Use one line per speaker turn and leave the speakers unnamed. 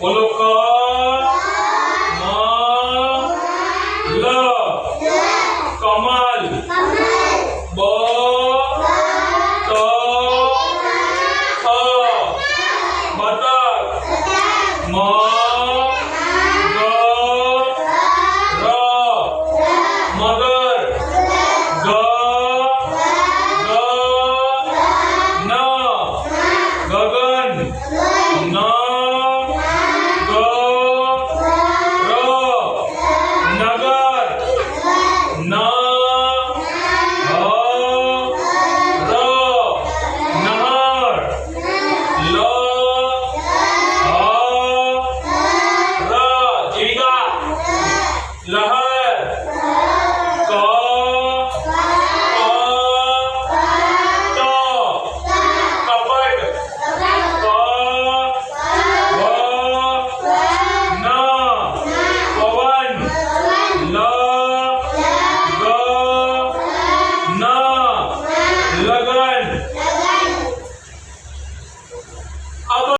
बोलो क म ल कमल ब त थ बतख म ग र मगर ग ग न गगन न ग र नगर न ह र नहर ल ह र जीविका लहर क प त कपट प व न पवन ल ग न लगन